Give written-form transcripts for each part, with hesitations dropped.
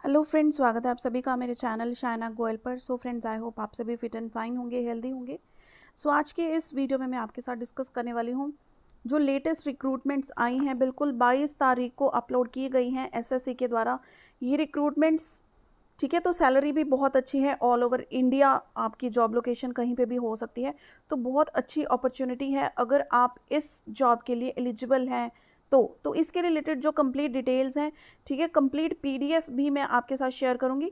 Hello friends, स्वागत है आप सभी का मेरे चैनल शाइना गोयल पर। सो फ्रेंड्स, आई होप आप सभी फिट एंड फाइन होंगे, हेल्दी होंगे। सो आज के इस वीडियो में मैं आपके साथ डिस्कस करने वाली हूँ जो लेटेस्ट रिक्रूटमेंट्स आई हैं, बिल्कुल 22 तारीख को अपलोड की गई हैं एसएससी के द्वारा। ये रिक्रूटमेंट्स ठीक है, तो सैलरी भी बहुत अच्छी है। ऑल ओवर इंडिया आपकी जॉब लोकेशन कहीं पे भी हो सकती है, तो बहुत अच्छी अपॉर्चुनिटी है अगर आप इस जॉब के लिए एलिजिबल हैं तो इसके रिलेटेड जो कंप्लीट डिटेल्स हैं, ठीक है, कंप्लीट पीडीएफ भी मैं आपके साथ शेयर करूंगी।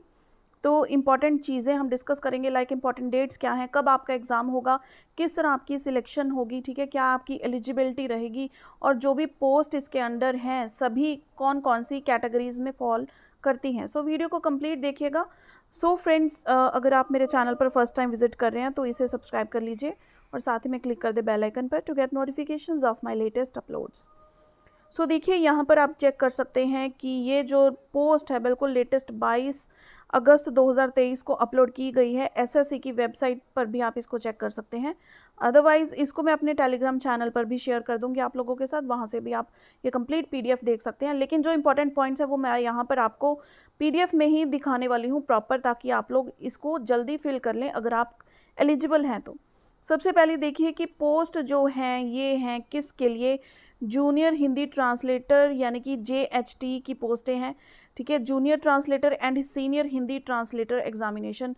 तो इम्पॉर्टेंट चीज़ें हम डिस्कस करेंगे, लाइक इम्पॉर्टेंट डेट्स क्या हैं, कब आपका एग्ज़ाम होगा, किस तरह आपकी सिलेक्शन होगी, ठीक है, क्या आपकी एलिजिबिलिटी रहेगी, और जो भी पोस्ट इसके अंडर हैं सभी कौन कौन सी कैटेगरीज में फॉल करती हैं। सो वीडियो को कंप्लीट देखिएगा। सो फ्रेंड्स, अगर आप मेरे चैनल पर फर्स्ट टाइम विजिट कर रहे हैं तो इसे सब्सक्राइब कर लीजिए और साथ ही में क्लिक कर दे बेल आइकन पर to get notifications of my latest uploads. So देखिए, यहाँ पर आप चेक कर सकते हैं कि ये जो पोस्ट है बिल्कुल लेटेस्ट 22 अगस्त 2023 को अपलोड की गई है एसएससी की वेबसाइट पर, भी आप इसको चेक कर सकते हैं। अदरवाइज़ इसको मैं अपने टेलीग्राम चैनल पर भी शेयर कर दूंगी आप लोगों के साथ, वहाँ से भी आप ये कंप्लीट पीडीएफ देख सकते हैं। लेकिन जो इंपॉर्टेंट पॉइंट्स है वो मैं यहाँ पर आपको पीडीएफ में ही दिखाने वाली हूँ प्रॉपर, ताकि आप लोग इसको जल्दी फिल कर लें अगर आप एलिजिबल हैं तो। सबसे पहले देखिए कि पोस्ट जो हैं ये हैं किसके लिए। जूनियर हिंदी ट्रांसलेटर यानी कि JHT की पोस्टें हैं, ठीक है, junior translator and senior Hindi translator examination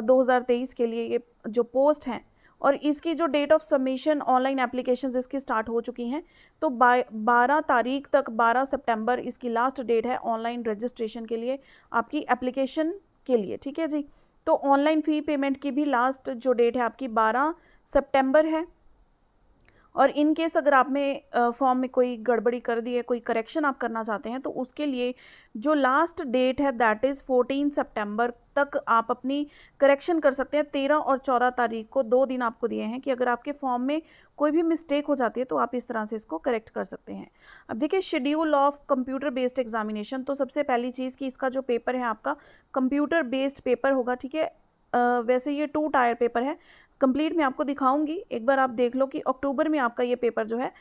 2023 के लिए ये जो पोस्ट हैं। और इसकी जो date of submission online applications इसकी स्टार्ट हो चुकी हैं, तो 12 तारीख तक, 12 सितंबर इसकी लास्ट डेट है ऑनलाइन रजिस्ट्रेशन के लिए, आपकी एप्लीकेशन के लिए, ठीक है जी। तो ऑनलाइन फ़ी पेमेंट की भी लास्ट जो डेट है आपकी 12 सितंबर है। और इन केस अगर आप में फॉर्म में कोई गड़बड़ी कर दी है, कोई करेक्शन आप करना चाहते हैं, तो उसके लिए जो लास्ट डेट है दैट इज़ 14 सितंबर तक आप अपनी करेक्शन कर सकते हैं। 13 और 14 तारीख को 2 दिन आपको दिए हैं कि अगर आपके फॉर्म में कोई भी मिस्टेक हो जाती है तो आप इस तरह से इसको करेक्ट कर सकते हैं। अब देखिए, schedule of computer based examination, तो सबसे पहली चीज़ कि इसका जो पेपर है आपका कंप्यूटर बेस्ड पेपर होगा, ठीक है। वैसे ये 2 टायर पेपर है, कंप्लीट मैं आपको दिखाऊंगी, एक बार आप देख लो कि अक्टूबर में आपका ये पेपर जो है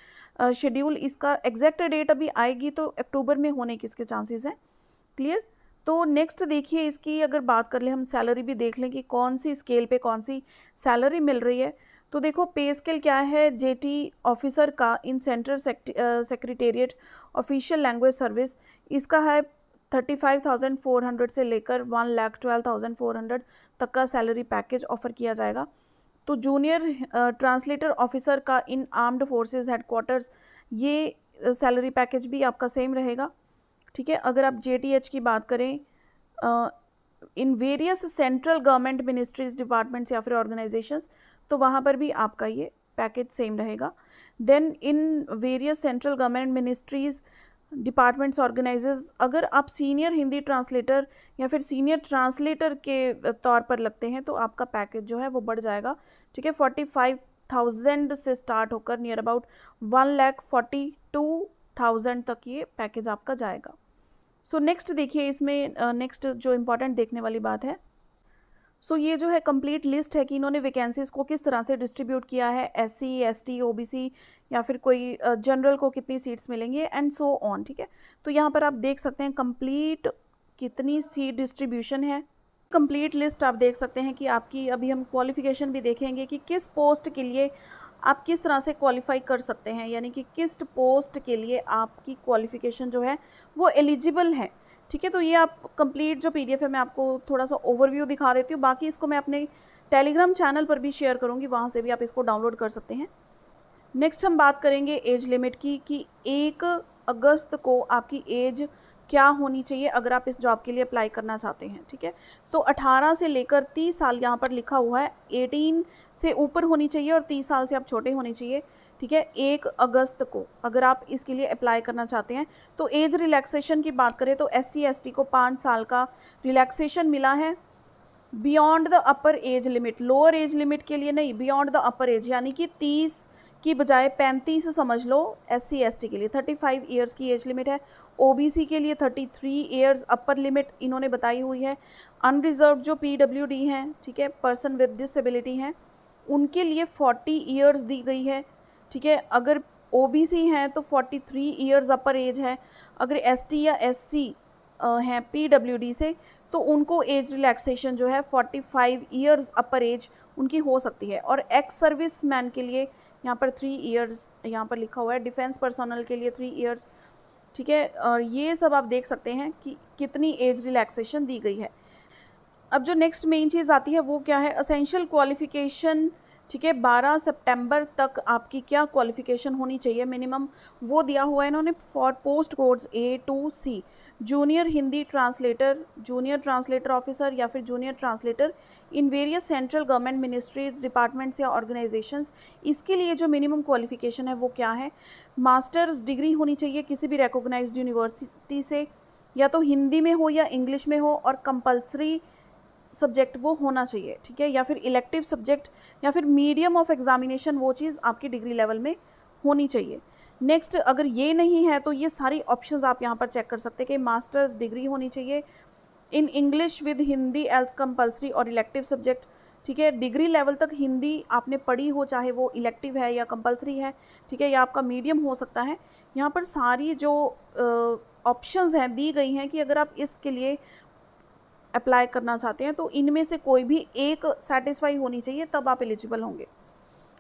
शेड्यूल, इसका एग्जैक्ट डेट अभी आएगी तो अक्टूबर में होने की इसके चांसेस हैं। क्लियर। तो नेक्स्ट देखिए, इसकी अगर बात कर ले, हम सैलरी भी देख लें कि कौन सी स्केल पे कौन सी सैलरी मिल रही है। तो देखो, पे स्केल क्या है JT ऑफिसर का in central secretariat official language service, इसका है 35,400 से लेकर 1,12,400 तक का सैलरी पैकेज ऑफर किया जाएगा। तो जूनियर ट्रांसलेटर ऑफिसर का इन आर्म्ड फोर्सेस हेडक्वार्टर्स, ये सैलरी पैकेज भी आपका सेम रहेगा, ठीक है। अगर आप JTH की बात करें, in various central government ministries, departments या फिर ऑर्गेनाइजेशंस, तो वहाँ पर भी आपका ये पैकेज सेम रहेगा। Then in various central government ministries, departments, organises, अगर आप सीनियर हिंदी ट्रांसलेटर या फिर सीनियर ट्रांसलेटर के तौर पर लगते हैं तो आपका पैकेज जो है वो बढ़ जाएगा, ठीक है। 45,000 से स्टार्ट होकर नियर अबाउट 1,42,000 तक ये पैकेज आपका जाएगा। सो नेक्स्ट देखिए, इसमें नेक्स्ट जो इम्पोर्टेंट देखने वाली बात है, सो ये जो है कंप्लीट लिस्ट है कि इन्होंने वैकेंसीज को किस तरह से डिस्ट्रीब्यूट किया है, SC ST OBC या फिर कोई जनरल को कितनी सीट्स मिलेंगी एंड सो ऑन, ठीक है। तो यहाँ पर आप देख सकते हैं कंप्लीट कितनी सीट डिस्ट्रीब्यूशन है, कंप्लीट लिस्ट आप देख सकते हैं कि आपकी, अभी हम क्वालिफिकेशन भी देखेंगे कि किस पोस्ट के लिए आप किस तरह से क्वालिफाई कर सकते हैं, यानी कि किस पोस्ट के लिए आपकी क्वालिफिकेशन जो है वो एलिजिबल है, ठीक है। तो ये आप कंप्लीट जो PDF है मैं आपको थोड़ा सा ओवरव्यू दिखा देती हूँ, बाकी इसको मैं अपने टेलीग्राम चैनल पर भी शेयर करूँगी, वहाँ से भी आप इसको डाउनलोड कर सकते हैं। नेक्स्ट हम बात करेंगे एज लिमिट की कि 1 अगस्त को आपकी एज क्या होनी चाहिए अगर आप इस जॉब के लिए अप्लाई करना चाहते हैं, ठीक है। तो 18 से लेकर 30 साल यहाँ पर लिखा हुआ है, 18 से ऊपर होनी चाहिए और 30 साल से आप छोटे होने चाहिए, ठीक है। 1 अगस्त को अगर आप इसके लिए अप्लाई करना चाहते हैं तो एज रिलैक्सेशन की बात करें तो SC ST को 5 साल का रिलैक्सेशन मिला है beyond the upper age limit, lower age limit के लिए नहीं, बियॉन्ड द अपर एज, यानी कि 30 की बजाय 35 समझ लो SC ST के लिए। 35 ईयर्स की एज लिमिट है। OBC के लिए 33 ईयर्स अपर लिमिट इन्होंने बताई हुई है। अनरिजर्व जो PWD हैं, ठीक है, पर्सन विद डिसेबिलिटी हैं, उनके लिए 40 ईयर्स दी गई है, ठीक है। अगर OBC हैं तो 43 ईयर्स अपर एज है। अगर ST या SC हैं PWD से, तो उनको एज रिलैक्सेशन जो है 45 ईयर्स अपर एज उनकी हो सकती है। और एक्स सर्विस मैन के लिए यहाँ पर 3 ईयर्स यहाँ पर लिखा हुआ है, डिफेंस पर्सनल के लिए 3 ईयर्स, ठीक है। और ये सब आप देख सकते हैं कि कितनी एज रिलैक्सेशन दी गई है। अब जो नेक्स्ट मेन चीज़ आती है वो क्या है, असेंशियल क्वालिफ़िकेशन, ठीक है। 12 सितंबर तक आपकी क्या क्वालिफ़िकेशन होनी चाहिए मिनिमम, वो दिया हुआ है इन्होंने for post codes A to C, junior Hindi translator, junior translator officer या फिर जूनियर ट्रांसलेटर इन various central government ministries, departments या ऑर्गेनाइजेशंस। इसके लिए जो मिनिमम क्वालिफ़िकेशन है वो क्या है, मास्टर्स डिग्री होनी चाहिए किसी भी रिकॉग्नाइज्ड यूनिवर्सिटी से, या तो हिंदी में हो या इंग्लिश में हो, और कंपलसरी सब्जेक्ट वो होना चाहिए, ठीक है, या फिर इलेक्टिव सब्जेक्ट या फिर मीडियम ऑफ एग्जामिनेशन, वो चीज़ आपकी डिग्री लेवल में होनी चाहिए। नेक्स्ट, अगर ये नहीं है तो ये सारी ऑप्शंस आप यहाँ पर चेक कर सकते हैं कि मास्टर्स डिग्री होनी चाहिए in English with Hindi as compulsory और इलेक्टिव सब्जेक्ट, ठीक है। डिग्री लेवल तक हिंदी आपने पढ़ी हो, चाहे वो इलेक्टिव है या कंपलसरी है, ठीक है, या आपका मीडियम हो सकता है। यहाँ पर सारी जो ऑप्शंस हैं दी गई हैं कि अगर आप इसके लिए अप्लाई करना चाहते हैं तो इनमें से कोई भी एक सेटिस्फाई होनी चाहिए, तब आप एलिजिबल होंगे।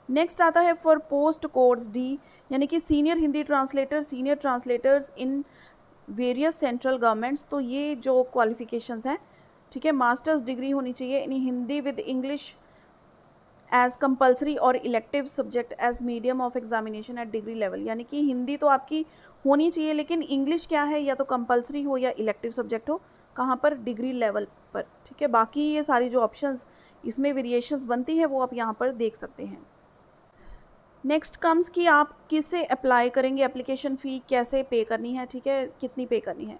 नेक्स्ट आता है फॉर पोस्ट कोड्स D, यानी कि senior Hindi translator, senior translators इन वेरियस सेंट्रल गवर्नमेंट्स। तो ये जो क्वालिफिकेशंस हैं, ठीक है, मास्टर्स डिग्री होनी चाहिए in Hindi with English as compulsory और elective subject as medium of examination at degree level, यानी कि हिंदी तो आपकी होनी चाहिए लेकिन इंग्लिश क्या है, या तो कंपलसरी हो या इलेक्टिव सब्जेक्ट हो, कहाँ पर, डिग्री लेवल पर, ठीक है। बाकी ये सारी जो ऑप्शंस इसमें वेरिएशंस बनती है वो आप यहाँ पर देख सकते हैं। नेक्स्ट कम्स कि आप किससे अप्लाई करेंगे, एप्लीकेशन फ़ी कैसे पे करनी है, ठीक है, कितनी पे करनी है।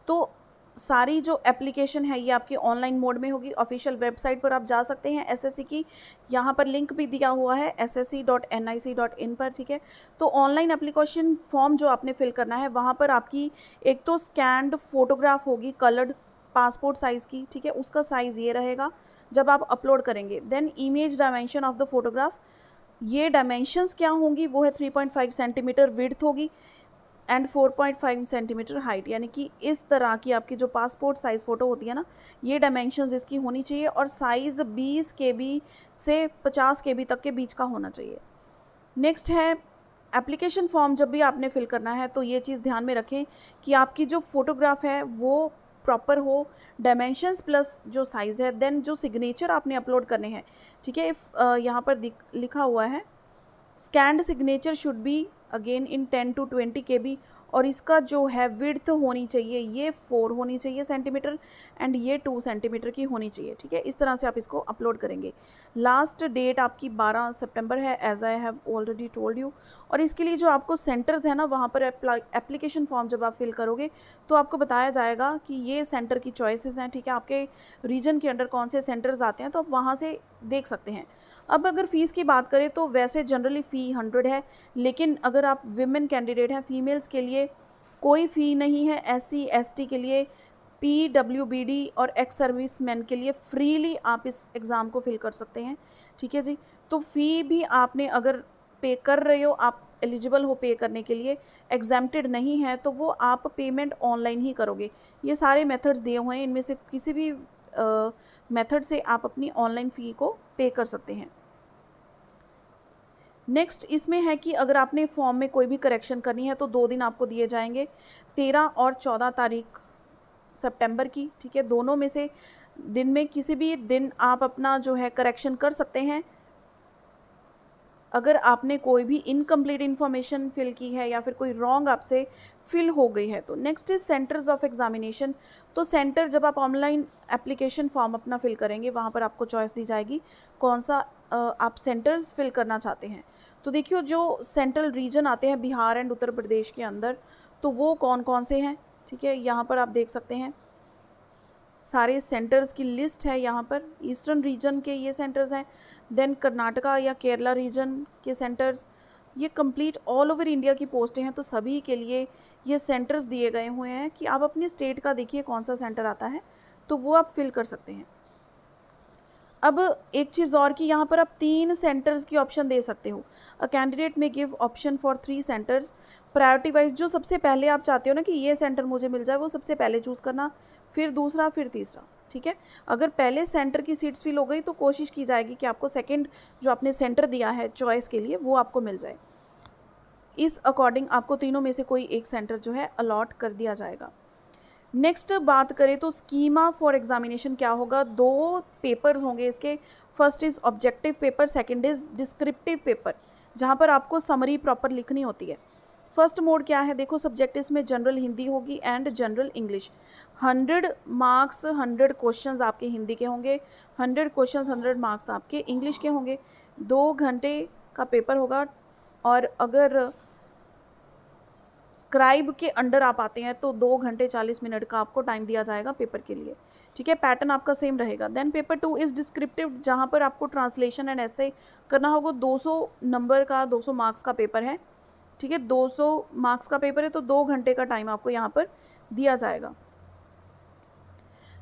तो सारी जो एप्लीकेशन है ये आपकी ऑनलाइन मोड में होगी। ऑफिशियल वेबसाइट पर आप जा सकते हैं एसएससी की, यहाँ पर लिंक भी दिया हुआ है ssc.nic.in पर, ठीक है। तो ऑनलाइन एप्लीकेशन फॉर्म जो आपने फिल करना है, वहाँ पर आपकी एक तो स्कैन्ड फोटोग्राफ होगी कलर्ड पासपोर्ट साइज़ की, ठीक है, उसका साइज़ ये रहेगा जब आप अपलोड करेंगे। Then image dimension of the photograph, ये डायमेंशंस क्या होंगी, वो है 3.5 सेंटीमीटर विड्थ होगी एंड 4.5 सेंटीमीटर हाइट, यानी कि इस तरह की आपकी जो पासपोर्ट साइज़ फ़ोटो होती है ना, ये डायमेंशंस इसकी होनी चाहिए, और साइज़ 20 KB से 50 KB तक के बीच का होना चाहिए। नेक्स्ट है एप्लीकेशन फॉर्म, जब भी आपने फिल करना है तो ये चीज़ ध्यान में रखें कि आपकी जो फ़ोटोग्राफ है वो प्रॉपर हो, डायमेंशंस प्लस जो साइज़ है। देन जो सिग्नेचर आपने अपलोड करने हैं, ठीक है, यहाँ पर लिखा हुआ है scanned signature should be again in 10 to 20 KB, और इसका जो है विड्थ होनी चाहिए ये 4 होनी चाहिए सेंटीमीटर एंड ये 2 सेंटीमीटर की होनी चाहिए, ठीक है। इस तरह से आप इसको अपलोड करेंगे। लास्ट डेट आपकी 12 सितंबर है, as I have already told you. और इसके लिए जो आपको सेंटर्स है ना, वहाँ पर एप्लीकेशन फॉर्म जब आप फिल करोगे तो आपको बताया जाएगा कि ये सेंटर की चॉइसेस हैं, ठीक है, आपके रीजन के अंडर कौन से सेंटर्स आते हैं, तो आप वहाँ से देख सकते हैं। अब अगर फ़ीस की बात करें तो वैसे जनरली फ़ी 100 है, लेकिन अगर आप विमेन कैंडिडेट हैं, फीमेल्स के लिए कोई फ़ी नहीं है। SC ST के लिए, PWBD और एक्स सर्विस मैन के लिए फ्रीली आप इस एग्ज़ाम को फिल कर सकते हैं, ठीक है जी। तो फ़ी भी आपने अगर पे कर रहे हो, आप एलिजिबल हो पे करने के लिए, एग्जाम्प्टेड नहीं है तो वो आप पेमेंट ऑनलाइन ही करोगे। ये सारे मेथड्स दिए हुए हैं, इनमें से किसी भी मेथड से आप अपनी ऑनलाइन फ़ी को पे कर सकते हैं। नेक्स्ट इसमें है कि अगर आपने फॉर्म में कोई भी करेक्शन करनी है तो 2 दिन आपको दिए जाएंगे, 13 और 14 तारीख सितंबर की, ठीक है। दोनों में से दिन में किसी भी दिन आप अपना जो है करेक्शन कर सकते हैं अगर आपने कोई भी इनकम्प्लीट इन्फॉर्मेशन फिल की है या फिर कोई रॉन्ग आपसे फिल हो गई है तो। Next is centres of examination. तो सेंटर जब आप ऑनलाइन एप्लीकेशन फॉर्म अपना फिल करेंगे वहाँ पर आपको चॉइस दी जाएगी कौन सा आप सेंटर्स फिल करना चाहते हैं। तो देखियो जो सेंट्रल रीजन आते हैं बिहार एंड उत्तर प्रदेश के अंदर, तो वो कौन कौन से हैं, ठीक है, यहाँ पर आप देख सकते हैं सारे सेंटर्स की लिस्ट है यहाँ पर। ईस्टर्न रीजन के ये सेंटर्स हैं, देन कर्नाटका या केरला रीजन के सेंटर्स, ये कंप्लीट ऑल ओवर इंडिया की पोस्टें हैं। तो सभी के लिए ये सेंटर्स दिए गए हुए हैं कि आप अपनी स्टेट का देखिए कौन सा सेंटर आता है तो वो आप फिल कर सकते हैं। अब एक चीज़ और कि यहाँ पर आप 3 सेंटर्स की ऑप्शन दे सकते हो। अ कैंडिडेट में give option for 3 centres priority wise. जो सबसे पहले आप चाहते हो ना कि ये सेंटर मुझे मिल जाए, वो सबसे पहले चूज़ करना, फिर दूसरा, फिर तीसरा, ठीक है। अगर पहले सेंटर की सीट्स फिल हो गई तो कोशिश की जाएगी कि आपको सेकंड जो आपने सेंटर दिया है चॉइस के लिए वो आपको मिल जाए। इस अकॉर्डिंग आपको तीनों में से कोई एक सेंटर जो है अलॉट कर दिया जाएगा। नेक्स्ट बात करें तो स्कीमा फॉर एग्जामिनेशन क्या होगा। 2 पेपर्स होंगे इसके। First is objective paper, second is descriptive paper, जहाँ पर आपको समरी प्रॉपर लिखनी होती है। फर्स्ट मोड क्या है, देखो सब्जेक्ट इसमें जनरल हिंदी होगी and general English. 100 marks 100 questions आपके हिंदी के होंगे, 100 क्वेश्चंस 100 मार्क्स आपके इंग्लिश के होंगे। 2 घंटे का पेपर होगा, और अगर स्क्राइब के अंडर आप आते हैं तो 2 घंटे 40 मिनट का आपको टाइम दिया जाएगा पेपर के लिए, ठीक है। पैटर्न आपका सेम रहेगा। देन पेपर 2 इज़ डिस्क्रिप्टिव, जहाँ पर आपको ट्रांसलेशन एंड ऐसे करना होगा। 200 नंबर का 200 मार्क्स का पेपर है, ठीक है। 200 मार्क्स का पेपर है तो 2 घंटे का टाइम आपको यहाँ पर दिया जाएगा।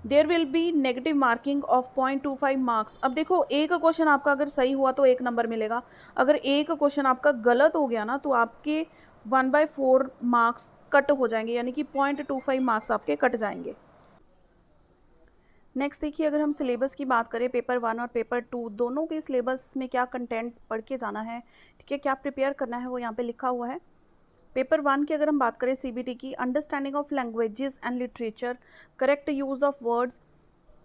There will be negative marking of 0.25 marks. अब देखो एक क्वेश्चन आपका अगर सही हुआ तो 1 नंबर मिलेगा, अगर एक क्वेश्चन आपका गलत हो गया ना तो आपके 1/4 मार्क्स कट हो जाएंगे, यानी कि 0.25 मार्क्स आपके कट जाएंगे। नेक्स्ट देखिए, अगर हम सिलेबस की बात करें, पेपर 1 और पेपर 2 दोनों के सिलेबस में क्या कंटेंट पढ़ के जाना है, ठीक है, क्या प्रिपेयर करना है, वो यहाँ पे लिखा हुआ है। पेपर 1 की अगर हम बात करें सीबीटी की, understanding of languages and literature, correct use of words,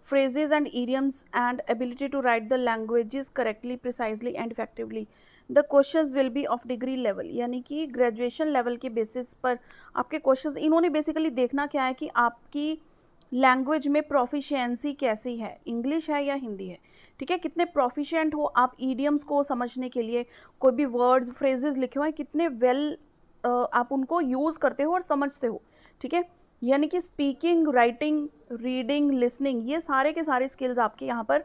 phrases and idioms, and ability to write the languages correctly, precisely and effectively. The questions will be of degree level, यानी कि graduation level के basis पर आपके questions. इन्होंने basically देखना क्या है कि आपकी लैंग्वेज में प्रोफिशिएंसी कैसी है, इंग्लिश है या हिंदी है, ठीक है। कितने प्रोफिशिएंट हो आप ईडियम्स को समझने के लिए, कोई भी वर्ड्स फ्रेजेस लिखे हुए हैं कितने वेल आप उनको यूज़ करते हो और समझते हो, ठीक है। यानी कि स्पीकिंग, राइटिंग, रीडिंग, लिसनिंग, ये सारे के सारे स्किल्स आपके यहाँ पर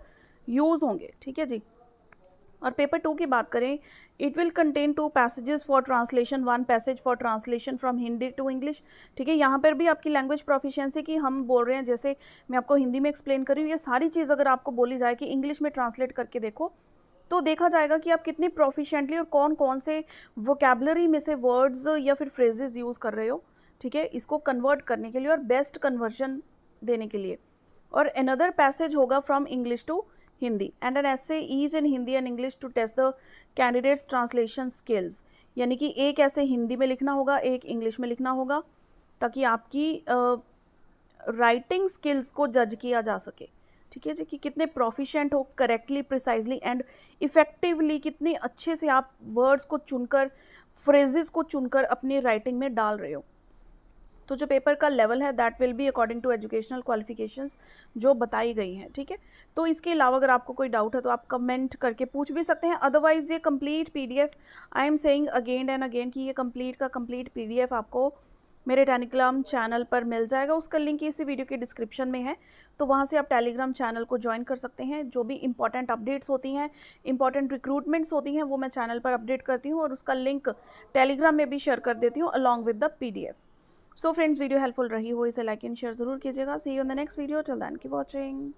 यूज़ होंगे, ठीक है जी। और पेपर 2 की बात करें, it will contain 2 passages for translation, 1 passage for translation from Hindi to English, ठीक है। यहाँ पर भी आपकी लैंग्वेज प्रोफिशिएंसी की हम बोल रहे हैं, जैसे मैं आपको हिंदी में एक्सप्लेन कर रही हूँ, ये सारी चीज़ अगर आपको बोली जाए कि इंग्लिश में ट्रांसलेट करके देखो तो देखा जाएगा कि आप कितनी प्रोफिशिएंटली और कौन कौन से वोकेबलरी में से वर्ड्स या फिर फ्रेजेस यूज़ कर रहे हो, ठीक है, इसको कन्वर्ट करने के लिए और बेस्ट कन्वर्जन देने के लिए। और अनदर पैसेज होगा from English to Hindi and an essay each in Hindi and English to test the candidates translation skills, यानी कि एक ऐसे हिंदी में लिखना होगा, एक इंग्लिश में लिखना होगा, ताकि आपकी राइटिंग स्किल्स को जज किया जा सके, ठीक है जी, कि कितने प्रोफिशिएंट हो, करेक्टली, प्रिसाइजली एंड इफेक्टिवली, कितने अच्छे से आप वर्ड्स को चुनकर, फ्रेजेस को चुनकर अपनी राइटिंग में डाल रहे हो। तो जो पेपर का लेवल है that will be according to educational qualifications जो बताई गई हैं, ठीक है। तो इसके अलावा अगर आपको कोई डाउट है तो आप कमेंट करके पूछ भी सकते हैं। अदरवाइज ये complete PDF, I am saying again and again कि ये कंप्लीट का कंप्लीट पीडीएफ आपको मेरे टेलीग्राम चैनल पर मिल जाएगा। उसका लिंक इसी वीडियो के डिस्क्रिप्शन में है, तो वहाँ से आप टेलीग्राम चैनल को ज्वाइन कर सकते हैं। जो भी इंपॉर्टेंट अपडेट्स होती हैं, इंपॉर्टेंट रिक्रूटमेंट्स होती हैं, वो मैं चैनल पर अपडेट करती हूँ और उसका लिंक टेलीग्राम में भी शेयर कर देती हूँ along with the PDF. So friends, video helpful रही हो इसे लाइक एंड शेयर जरूर कीजिएगा। See you in the next video, till then keep watching.